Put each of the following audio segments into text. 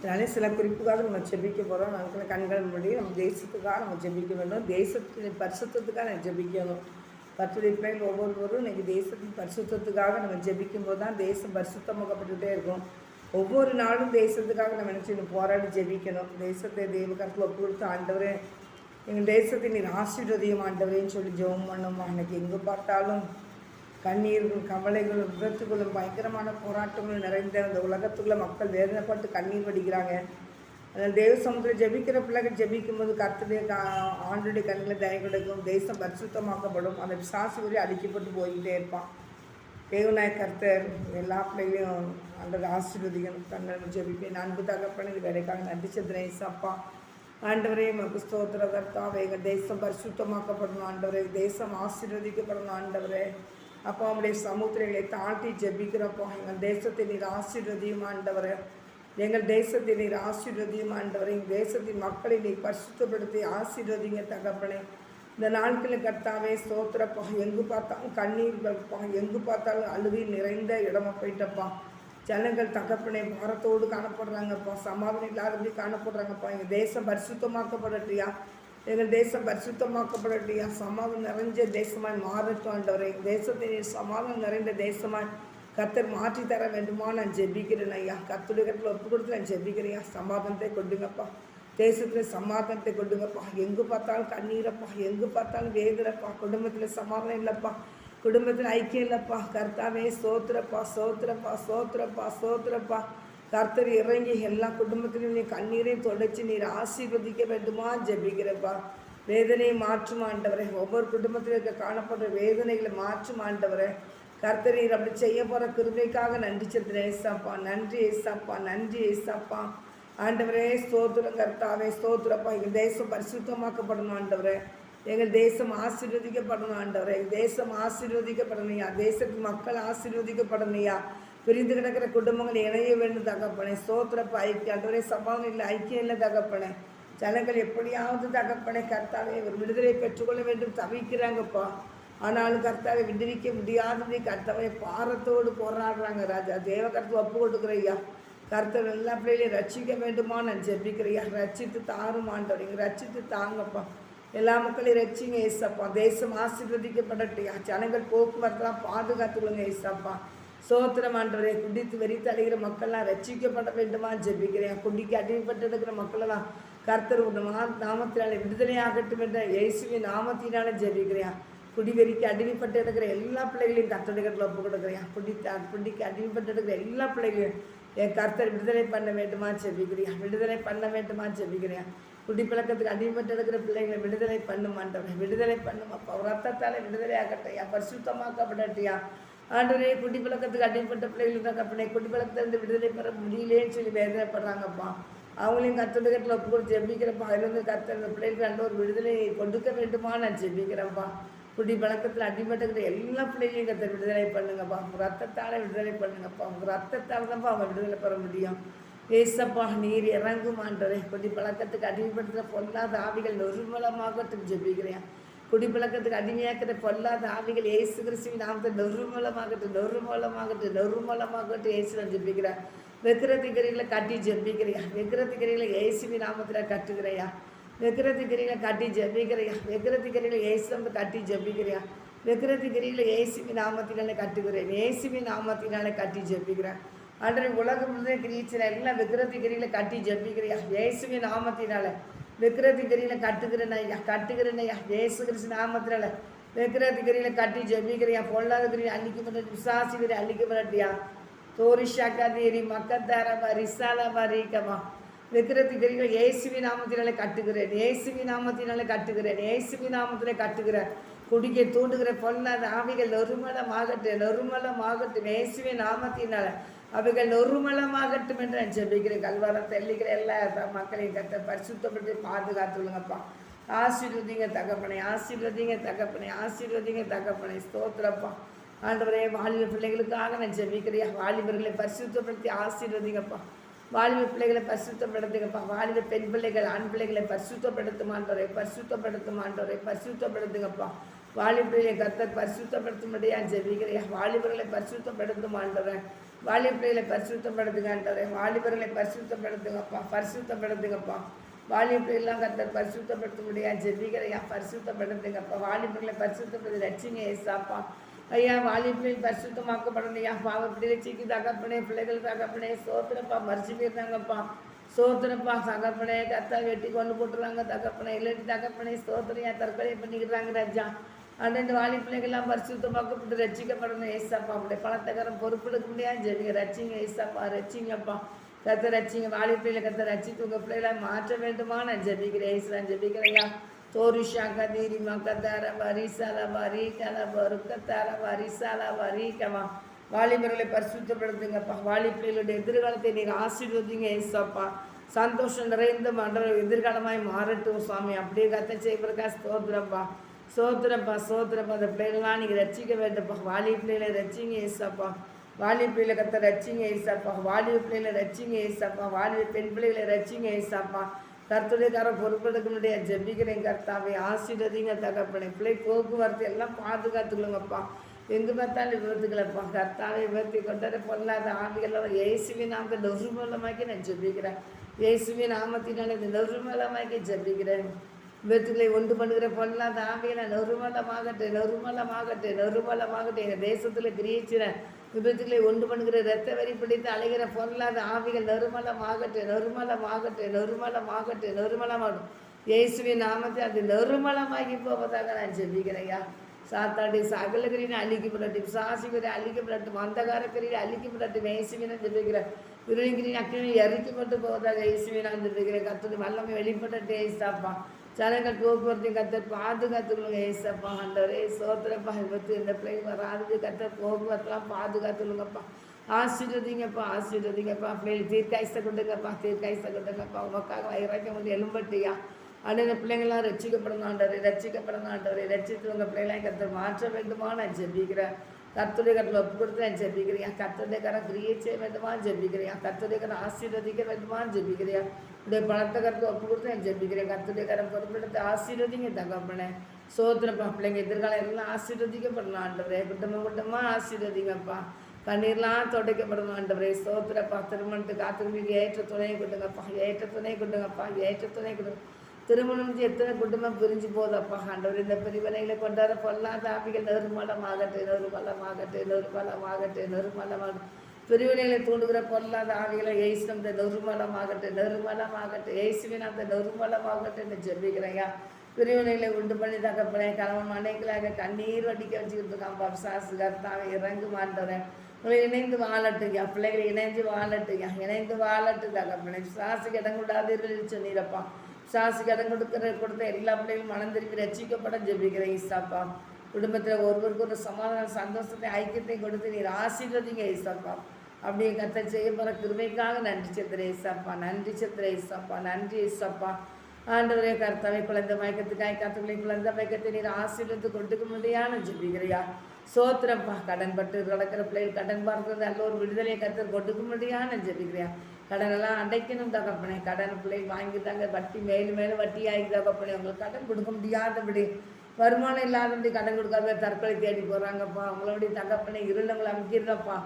அதனாலே சில குறிப்புக்காக நம்ம ஜெபிக்க போகிறோம். நமக்கு கண்கள் மூடி நம்ம தேசத்துக்காக நம்ம ஜெபிக்க வேண்டும். தேசத்தின் பரிசுத்தத்துக்காக நம்ம ஜெபிக்கணும். கர்த்தருடைய பிள்ளைகள் ஒவ்வொருவரும் இன்றைக்கி தேசத்தின் பரிசுத்தத்துக்காக நம்ம ஜெபிக்கும் போது தான் தேசம் பரிசுத்தமாக்கப்பட்டுகிட்டே இருக்கும். ஒவ்வொரு நாளும் தேசத்துக்காக நம்ம நினச்சி போராடி ஜெபிக்கணும். தேசத்தை தேவகரத்தில் ஒப்பு கொடுத்து ஆண்டவரே எங்கள் தேசத்தை நீர் ஆசீர்வதியும் ஆண்டவரேன்னு சொல்லி ஜெபம் பண்ணோம். அன்றைக்கி எங்கே பார்த்தாலும் கண்ணீர்களும் கவலைகளும் விபத்துகளும் பயங்கரமான போராட்டங்களும் நிறைந்த அந்த உலகத்துக்குள்ள மக்கள் வேதனைப்பட்டு கண்ணீர் வடிக்கிறாங்க. அதில் தேவ சமுத்திரம் ஜெபிக்கிற பிள்ளைகள் ஜெபிக்கும் போது கர்த்தருடைய ஆண்டுடைய கண்களை தயவு கிடைக்கும். தேசம் பரிசுத்தமாக்கப்படும். அந்த பிசாசு வரை அடிக்கப்பட்டு போய்கிட்டே இருப்பான். தேவநாய கர்த்தர் எல்லா பிள்ளைகளையும் அந்த ஆசீர்வதிக்கணும். கண்ணை ஜெபிப்பேன். அன்பு தகப்பன இது வேலைக்காக நன்றி சந்திரேன் அப்பா. ஆண்டவரே மக்கு ஸ்தோத்திர கர்த்தாவே எங்கள் தேசம் பரிசுத்தமாக்கப்படணும். ஆண்டவரே தேசம் ஆசீர்வதிக்கப்படணும். ஆண்டவரே அப்பா அவங்களுடைய சமுத்திரங்களை தாழ்த்தி ஜெபிக்கிறப்போ எங்கள் தேசத்தை நீர் ஆசீர்வதியும் ஆண்டவரே. எங்கள் தேசத்தை நீர் ஆசீர்வதியும் ஆண்டவரே. எங்கள் தேசத்தின் மக்களை நீர் பரிசுத்தப்படுத்தி ஆசீர்வதிங்க தகப்பனே. இந்த நாட்களில் கர்த்தாவே ஸ்தோத்திரப்பா. எங்கு பார்த்தாலும் கண்ணீர்கள்ப்பா, எங்கு பார்த்தாலும் அழுகை நிறைந்த இடமா போயிட்டப்பா. ஜனங்கள் தகப்பனே பாரத்தோடு காணப்படுறாங்கப்பா. சமாதானம் இல்லாதபடி காணப்படுறாங்கப்பா. எங்கள் தேசம் பரிசுத்தமாக்கப்படட்டியா. எங்கள் தேசம் பரிசுத்தமாக்கப்படட்டியா. சமாதானம் நிறைஞ்ச தேசமாய் மாறட்டும் ஆண்டவரே. எங்கள் தேசத்தை சமாதானம் நிறைந்த தேசமாய் கர்த்தர் மாற்றி தர வேண்டுமா நான் ஜெபிக்கிறேன் ஐயா. கர்த்தருடைய கருத்தில் ஒப்பு கொடுத்து நான் ஜெபிக்கிறேன். சமாதானத்தை கொடுங்கப்பா. தேசத்தில் சமாதானத்தை கொடுங்கப்பா. எங்கு பார்த்தாலும் கண்ணீரப்பா, எங்கு பார்த்தாலும் வேதனைப்பா. குடும்பத்தில் சமாதானம் இல்லைப்பா, குடும்பத்தில் ஐக்கியம் இல்லைப்பா. கர்த்தாவே சோத்திரப்பா, சோத்திரப்பா, சோத்திரப்பா, சோத்திரப்பா. கர்த்தர் இறங்கி எல்லா குடும்பத்திலும் நீ கண்ணீரையும் தொடச்சி நீர் ஆசீர்வதிக்க வேண்டுமா ஜெபிக்கிறப்பா. வேதனையை மாற்றும் ஆண்டவரே. ஒவ்வொரு குடும்பத்தில் இருக்க காணப்படுற வேதனைகளை மாற்றும் ஆண்டவரே. கர்த்தர் நீர் அப்படி செய்ய போகிற கிருபைக்காக நன்றி செலுத்துகிறேன் ஏசப்பா. நன்றி ஏசப்பா, நன்றி ஏசப்பா. ஆண்டவரே ஸ்தோத்திரம் கர்த்தாவே ஸ்தோத்திரப்பா. எங்கள் தேசம் பரிசுத்தமாக்கப்படணும் ஆண்டவரே. எங்கள் தேசம் ஆசீர்வதிக்கப்படணும் ஆண்டவரே. எங்கள் தேசம் ஆசீர்வதிக்கப்படணுயா. தேசத்தின் மக்கள் ஆசீர்வதிக்கப்படணுயா. பிரிந்து கிடக்கிற குடும்பங்கள் இணைய வேண்டும் தகப்பனே. ஸ்தோத்திரப்பா. ஐக்கியம் ஆண்டவரே. சமாதானம் இல்லை, ஐக்கியம் இல்லை தகப்பனே. ஜனங்கள் எப்படியாவது தகப்பனே கர்த்தாவே ஒரு விடுதலை பெற்றுக்கொள்ள வேண்டும் தவிக்கிறாங்கப்பா. ஆனாலும் கர்த்தாவை விடுவிக்க முடியாததை கர்த்தாவை பாரத்தோடு போராடுறாங்க ராஜா. தேவகர்த்தவை ஒப்பு கொடுக்குறையா. கர்த்தர் எல்லா பிள்ளைகளையும் ரட்சிக்க வேண்டுமா நான் ஜெபிக்கிறையா. ரட்சித்து தாரும் ஆண்டவரைங்க, ரட்சித்து தாங்கப்பா. எல்லா மக்களையும் ரட்சிங்க ஏசப்பா. தேசம் ஆசீர்வதிக்கப்படட்டியா. ஜனங்கள் போக்குவரத்தெல்லாம் பாதுகாத்துக்கொள்ளுங்க ஏசப்பா. சோத்திரம் ஆண்டவரே. குடித்து வெறித்து அடைகிற மக்கள்லாம் ரட்சிக்கப்பட வேண்டுமா ஜெபிக்கிறேன். குடிக்கு அடிமைப்பட்டு இருக்கிற மக்களெல்லாம் கர்த்தர் நாமத்தினாலே விடுதலையாகட்டும் என்ற இயேசுவின் நாமத்தினாலே ஜெபிக்கிறேன். குடிவெறிக்கு அடிமைப்பட்டு இருக்கிற எல்லா பிள்ளைகளையும் கர்த்தருடைய ஒப்பு கொடுக்குறேன். குடிக்கு அடிமைப்பட்டு இருக்கிற எல்லா பிள்ளைகளையும் என் கர்த்தர் விடுதலை பண்ண வேண்டுமா ஜெபிக்கிறேன். விடுதலை பண்ண வேண்டுமா ஜெபிக்கிறேன். குடிப்பழக்கத்துக்கு அடிமைப்பட்டு இருக்கிற பிள்ளைங்களை விடுதலை பண்ணுமாண்டவரை. விடுதலை பண்ணுமாப்பா. ரத்தத்தால் விடுதலை ஆகட்டையா. பரிசுத்தமாக்கப்படட்டியா. ஆண்டவரே குடிப்பழக்கத்துக்கு அடிமைப்பட்ட பிள்ளைகளுக்கு தகப்பனே குடிப்பழக்கத்திலிருந்து விடுதலை பெற முடியலேன்னு சொல்லி வேதனைப்படுறாங்கப்பா. அவங்களையும் கர்த்தருடைய ஒப்பு கொடுத்து ஜெபிக்கிறப்பா. அதிலிருந்து கர்த்தர் இந்த பிள்ளைகளுக்கு நல்ல ஒரு விடுதலையை கொடுக்க வேண்டுமா நான் ஜெபிக்கிறேன்ப்பா. குடிப்பழக்கத்தில் அடிமைப்பட்டுக்கிற எல்லா பிள்ளைகளையும் கர்த்தர் விடுதலை பண்ணுங்கப்பா. உங்கள் ரத்தத்தால் விடுதலை பண்ணுங்கப்பா. உங்கள் ரத்தத்தால் தான்ப்பா அவங்க விடுதலை பெற முடியும். ஏசப்பா நீர் இறங்கும் ஆண்டவரே. குடிப்பழக்கத்துக்கு அடிமைப்படுத்துகிற பொல்லாத ஆவிகள் நிர்மூலமாகட்டும் ஜெபிக்கிறேன். குடிப்பழக்கத்துக்கு அடிமையாக்கிற பொல்லாத ஆவிகள் இயேசு கிறிஸ்துவின் நாமத்தை நிர்மூலமாகட்டும், நிர்மூலமாகட்டும், நிர்மூலமாகட்டும் இயேசுன்னு ஜெபிக்கிறேன். விக்கிரத்திகரிகளை கட்டி ஜெபிக்கிறையா. விக்கிரத்திகரிகளை இயேசுவின் நாமத்தில் கட்டுக்கிறையா. விக்கிரத்திகரிகளை கட்டி ஜெபிக்கிறையா. விக்கிரத்திகரிகளை இயேசு கட்டி ஜெபிக்கிறையா. விக்கிரத்திகரிகளை இயேசுவின் நாமத்தினால கட்டுக்கிறேன். இயேசுவின் நாமத்தினால கட்டி ஜெபிக்கிறேன். அன்றைய உலகம் முழுவதும் கிரீச்சில் எல்லாம் விக்கிரத்திகரிகளை கட்டி ஜெபிக்கிறையா. இயேசுவின் நாமத்தினால விக்கிரத்திகரிகளை கட்டுக்கிறேன் ஐயா, கட்டுக்கிறேன் ஐயா. இயேசு கிறிஸ்து நாமத்தினால விக்கிரத்திகரிகளை கட்டி ஜெபிக்கிறையா. பொல்லாதகிரி அள்ளிக்கப்பட்ட விசாசிகரை அள்ளிக்கப்பட்டியா. தோரிஷாக்காதேரி மக்கத்தாரமா ரிசாலமா ரீக்கமா. விக்கிரத்திகரிகளை இயேசுவின் நாமத்தினால கட்டுகிறேன். இயேசுவின் நாமத்தினால கட்டுகிறேன். இயேசுவின் நாமத்தினால கட்டுகிறேன். குடிக்க தூண்டுகிற பொல்லாத ஆவிகள் நொறுமலமாகட்டும், நொறுமலமாகட்டும் இயேசுவின் நாமத்தினால அவைகள் நொறுமலமாகட்டும் என்று நான் ஜெபிக்கிறேன். கல்வாரம் தெல்லிக்கிற எல்லா மக்களையும் கட்ட பரிசுத்தப்பட்டு பாதுகாத்துள்ளுங்கப்பா. ஆசீர்வதிங்க தகப்பனை, ஆசீர்வதிங்க தகப்பனை, ஆசீர்வதிங்க தகப்பனை. ஸ்தோத்திரப்பா. ஆண்டவரே வாலிப பிள்ளைகளுக்காக நான் ஜெபிக்கிறியா. வாலிபர்களை பரிசுத்தப்படுத்தி ஆசீர்வதிங்கப்பா. வாலிப பிள்ளைகளை பரிசுத்தப்படுத்துங்கப்பா. வாலிப பெண் பிள்ளைகள் ஆண் பிள்ளைகளை பரிசுத்தப்படுத்துமாண்டவரை, பரிசுத்தப்படுத்துமாண்டவரை, பரிசுத்தப்படுத்துங்கப்பா. வாலிபர்களை கர்த்தர் பரிசுத்தப்படுத்தும்படியா ஜெபிக்கிறியா. வாலிபர்களை பரிசுத்தப்படுத்துமாண்டவரை. வாலிபர்களை பரிசுத்தப்படுத்துங்க ஆண்டவரே. வாலிபர்களை பரிசுத்தப்படுத்துங்கப்பா, பரிசுத்தப்படுத்துங்கப்பா. வாலிபர்களெல்லாம் கர்த்தர் பரிசுத்தப்படுத்த முடியாது ஜெபிக்கிறையா, பரிசுத்தப்படுத்துங்கப்பா. வாலிபர்களை பரிசுத்தப்படுத்தி ரட்சிங்க ஏசாப்பா. ஐயா வாலிபர்கள் பரிசுத்தமாக்கப்படணும்யா. பாவப்படி ரட்சிக்கு தகப்பனே, பிள்ளைகள் தகப்பனே சோத்திரப்பா. மறிச்சு போயிருந்தாங்கப்பா, சோத்திரப்பா தகப்பனே. கத்தா வெட்டி கொண்டு போட்டுறாங்க தகப்பனே, இல்லாட்டி தகப்பனே சோத்திரையா தற்கொலை பண்ணிக்கிறாங்க ராஜா. அந்த இந்த வாலி பிள்ளைகள்லாம் பரிசுத்தமாக்கப்பட்டு ரட்சிக்கப்படணும் ஏசாப்பா. அப்படியே பணத்தக்காரன் பொறுப்பெடுக்க முடியாது ஜெபிங்க. ரட்சிங்க ஏசாப்பா, ரட்சிங்கப்பா. கத்த ரட்சிங்க. வாலி பிள்ளைகளை கத்த ரட்சித்து உங்கள் பிள்ளைகளை மாற்ற வேண்டுமா நான் ஜெபிக்கிறேன் ஏசுதான் ஜெபிக்கிறையா. தோரிஷா கதீரி மக்கத்தார வரிசால வரி கல வறுக்கத்தார வரிசால வரி கவா. வாலிபர்களை பரிசுத்தப்படுத்துங்கப்பா. வாலி பிள்ளைகளுடைய எதிர்காலத்தை நீங்கள் ஆசீர்வதிங்க ஏசப்பா. சந்தோஷம் நிறைந்த மண்டல எதிர்காலமாய் மாறட்டும் சுவாமி. அப்படியே கத்த செய்வதற்கா ஸ்தோத்திரப்பா, சோத்திரப்பா, சோத்திரப்பா. அந்த பிள்ளைகள்லாம் நீங்கள் ரட்சிக்க வேண்டும்ப்பா. வாலி பிள்ளைகளை ரட்சிங்க ஏசப்பா. வாலி பிள்ளைகளை கத்த ரட்சிங்க ஏசப்பா. வாலிப பிள்ளைகளை ரட்சிங்க ஏசப்பா. வாலிப பெண் பிள்ளைகளை ரட்சிங்க ஏசப்பா. கர்த்தருடையக்கார பொறுப்பெடுக்க முடியாது ஜெபிக்கிறேன் கர்த்தாவை. ஆசீர்வதிங்க தகப்பனே. பிள்ளை போக்குவரத்து எல்லாம் பாதுகாத்துக்கொள்ளுங்கப்பா. எங்கே பார்த்தாலும் விபத்துக்களைப்பா கர்த்தாவை விபத்தி கொண்டாட பொல்லாத ஆவிகள் இயேசுவின் நாமத்தை நெருமலமாக்கி நான் ஜெபிக்கிறேன். இயேசுவின் நாமத்தினால இந்த நெருமலமாக்கி ஜெபிக்கிறேன். விபத்துக்களை உண்டு பண்ணுகிற பொல்லாத ஆவிகளை நெருமலமாகட்டு, நெருமலமாகட்டு, நெருமலமாகட்டு. எங்கள் தேசத்தில் கிரியச்சிறேன் விபத்துக்களை உண்டு பண்ணுகிற இரத்த வரி பிடித்து அலைகிற பொருளாத ஆவிகள் நெருமலமாகட்டு, நெருமலமாகட்டு, நெருமலமாகட்டு, நெருமலமாகட்டும். இயேசுவின் நாமத்தை அது நெருமலமாகி போவதாக நான் ஜெபிக்கிறேயா. சாத்தாடி சகலகிரின்னு அழிக்கப்படட்டும், சாசிகரை அழிக்கப்படட்டும், அந்தகாரக்கரியில் அழிக்கப்படட்டும். இயேசுவினை ஜெபிக்கிறேன். இருளிங்கிரின் அக்கினி எரிக்கப்பட்டு போவதாக இயேசுவினை நான் ஜெபிக்கிறேன். கர்த்தருடைய வல்லமை வெளிப்பட்டு ஏசாப்பா. ஜனங்கள் போக்குவரத்தையும் கத்தர் பாதுகாத்துக்கொள்ளுங்க ஏசப்பா. ஆண்டவரே சோத்திரப்பா. விபத்து இந்த பிள்ளை வராது கத்தர் போக்குவரத்துலாம் பாதுகாத்துக்கொள்ளுங்கப்பா. ஆசீர்வதிங்கப்பா, ஆசீர்வதிங்கப்பா. பிள்ளைகள் தீர்க்காய்ச்ச கொண்டுங்கப்பா, தீர்க்காய்ச்ச கொண்டுங்கப்பா. உமக்காக வைராக்கிய வந்து எலும்பட்டியா. அந்த பிள்ளைங்களாம் ரட்சிக்கப்படணும் ஆண்டவரே, ரட்சிக்கப்படணும் ஆண்டவரே. ரட்சித்து உங்கள் பிள்ளைகளாம் கத்தர் மாற்ற வேண்டுமா நான் ஜெபிக்கிறேன். கர்த்தருடைய கரத்தில் ஒப்பு கொடுத்து நான் ஜெபிக்கிறியா. கர்த்தருடைய கரம் கிரியை செய்ய வேண்டுமா ஜெபிக்கிறியா. கர்த்தருடைய கரம் ஆசீர்வதிக்க வேண்டுமா ஜெபிக்கிறியா. உடைய பணத்தை கருத்து ஒப்பு கொடுத்து நான் ஜெபிக்கிறேன். கர்த்தருடைய கரம் பொறுப்பெடுத்து ஆசீர்வதிங்க தகப்பனே. சோத்திரப்பா. பிள்ளைங்க எதிர்காலம் எல்லாம் ஆசீர்வதிக்கப்படணும் ஆண்டவரே. குட்டமாக ஆசீர்வதிங்கப்பா. கண்ணீர்லாம் துடைக்கப்படணும் ஆண்டவரே. சோத்திரப்பா. திருமணத்துக்கு காத்திருமைக்கு ஏற்ற துணையை கொடுங்கப்பா, ஏற்ற துணை கொடுங்கப்பா, ஏற்ற துணை கொடுங்க. திருமணம் எத்தனை குடும்பம் பிரிஞ்சு போதப்பா ஆண்டவர். இந்த பிரிவினைகளை கொண்டாட பொல்லாத ஆவிகள் நெருமலமாகட்டு, நெருமலமாகட்டு, நெருமலமாகட்டு, நெருமலமாகட்டு. பிரிவினைகளை தூண்டுகிற பொல்லாத ஆவிகளை ஏசும் இந்த நெருமலமாகட்டு, நெருமலமாகட்டு. இயேசுவின் அந்த நெருமலமாகட்டு என்று ஜெபிக்கிறையா. பிரிவினைகளை உண்டு பண்ணி தகப்பனே. கணவன் மனைகளாக கண்ணீர் வடிக்க வச்சுக்கிட்டு இருக்கான் பிசாசு. கர்த்தாவை இறங்கு மாண்டவரேன். உங்களை இணைந்து வாழட்டுயா. பிள்ளைகளை இணைந்து வாழட்டுயா, இணைந்து வாழட்டு தகப்பனே. பிசாசுக்கு இடம் கொடாதீர்கள் சொன்னீரப்பா. சாசுக்கு இடம் கொடுத்த எல்லா பிள்ளைகளும் மனம் திரும்பி ரட்சிக்கப்பட ஜெபிக்கிறேன் ஈசாப்பா. குடும்பத்தில் ஒருவருக்கு ஒரு சமாதான சந்தோஷத்தை ஐக்கியத்தை கொடுத்து நீர் ஆசீர்வதிங்க ஈசாப்பா. அப்படியே கத்த செய்ய போகிற கிருபைக்காக நன்றி செத்துறேன் ஈசாப்பா, நன்றி செத்துறேன் ஈசாப்பா, நன்றி ஈசாப்பா. ஆண்டவரே கர்த்தாவை குழந்தை மயக்கத்துக்காய் கத்துக்களை குழந்தை மயக்கத்தை நீர் ஆசீர்வத்து கொடுக்க முடியான்னு ஜெபிக்கிறியா. சோத்திரப்பா. கடன் பட்டு கிடக்கிற பிள்ளைகள் கடன் பார்க்கறது நல்ல ஒரு விடுதலையை கத்தர் கொடுக்க முடியான்னு ஜெபிக்கிறியா. கடனெல்லாம் அடைக்கணும் தகப்பனே. கடன் பிள்ளை வாங்கிட்டாங்க, வட்டி மேலும் மேலும் வட்டி ஆகி தகப்பனே. உங்களுக்கு கடன் கொடுக்க முடியாதபடி, வருமானம் இல்லாதபடி கடன் கொடுக்காத தற்கொலை தேடி போகிறாங்கப்பா. அவங்களுடைய தகப்பனை இருளங்களை அமைக்கிறதாப்பா,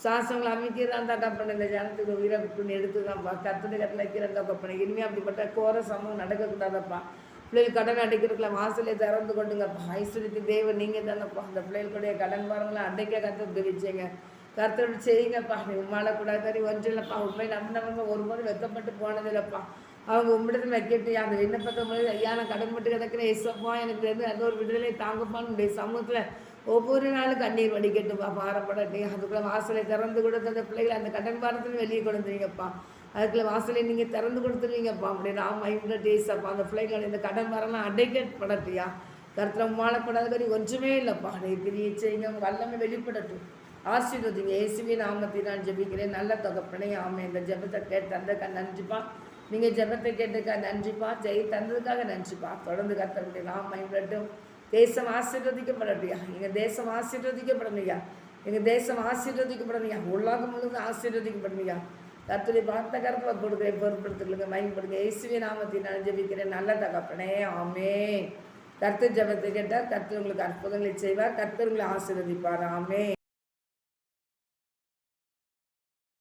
சாசங்களை அமைக்கிறான் தகப்பனை. இந்த ஜனத்துக்கு உயிரை புண்ணி எடுத்துதான்ப்பா. கத்துடைய கட்டில் வைக்கிறேன் தகப்பனை. இனிமேல் அப்படிப்பட்ட கோர சமூகம் நடக்கக்கூடாதப்பா. பிள்ளைகள் கடன் அடைக்கிறதுக்குள்ள வாசலை திறந்து கொண்டுங்கப்பா. ஐஸ்வர்யத்து தேவன் நீங்கள் தானப்பா. அந்த பிள்ளைகளுடைய கடன் பாரங்களை அடைக்க கற்று தெரிவிச்சிங்க. கர்த்தரோடு செய்யுங்கப்பா. நீ உம்மாளக்கூடாது ஒன்றும் இல்லைப்பா. உண்மை நம்பினவங்க ஒருபோது வெக்கப்பட்டு போனதில்லைப்பா. அவங்க உம்மிடத்தில் வைக்கட்டு அந்த விண்ணப்பத்தை போது ஐயா நான் கடன் மட்டும் கிடக்கிற ஏசப்பா எனக்கு வந்து அந்த ஒரு விடுதலை தாங்கப்பான்னு உடைய சமூகத்தில் ஒவ்வொரு நாளும் கண்ணீர் வடிக்கட்டுப்பா. பாரப்படட்டே. அதுக்குள்ளே வாசலை திறந்து கொடுத்து அந்த பிள்ளைகளை அந்த கடன் பாரத்தில் வெளியே கொடுத்துருங்கப்பா. அதுக்குள்ள வாசலை நீங்கள் திறந்து கொடுத்துருவீங்கப்பா. அப்படி நான் மைண்ட் ஏசப்பா. அந்த பிள்ளைகளை இந்த கடன் பாரெல்லாம் அடைக்கப்படட்டியா. கர்த்தரம் வாழப்படாத ஒன்றுமே இல்லைப்பா. நீ பெரிய செய்யுங்க. அவங்க வல்லமை வெளிப்படட்டும். ஆசீர்வதிங்க. இயேசுவின் நாமத்தினால் ஜெபிக்கிறேன் நல்ல தகப்பனே. ஆமே. இந்த ஜெபத்தை கேட்டு தந்ததுக்காக நன்றிப்பா. நீங்கள் ஜெபத்தை கேட்டதுக்காக நன்றிப்பா. ஜெய் தந்ததுக்காக நன்றிப்பா. தொடர்ந்து கர்த்தருடைய நாமம் மகிமைப்படட்டும். தேசம் ஆசீர்வதிக்கப்படலையா. எங்கள் தேசம் ஆசீர்வதிக்கப்படலையா. எங்கள் தேசம் ஆசீர்வதிக்கப்படலையா. உலகம் முழுவதும் ஆசீர்வதிக்கப்படலையா. கர்த்தருடைய பார்த்த கருத்தில் கொடுக்குறேன். பொறுப்படுத்துகளுங்க மகிமைப்படுங்க. இயேசுவின் நாமத்தினால் ஜெபிக்கிறேன் நல்ல தகப்பனே. ஆமே. கர்த்தர் ஜெபத்தை கேட்டால் கர்த்தர் உங்களுக்கு அற்புதங்களை செய்வார். கர்த்தர் உங்களை ஆசீர்வதிப்பார். ஆமே.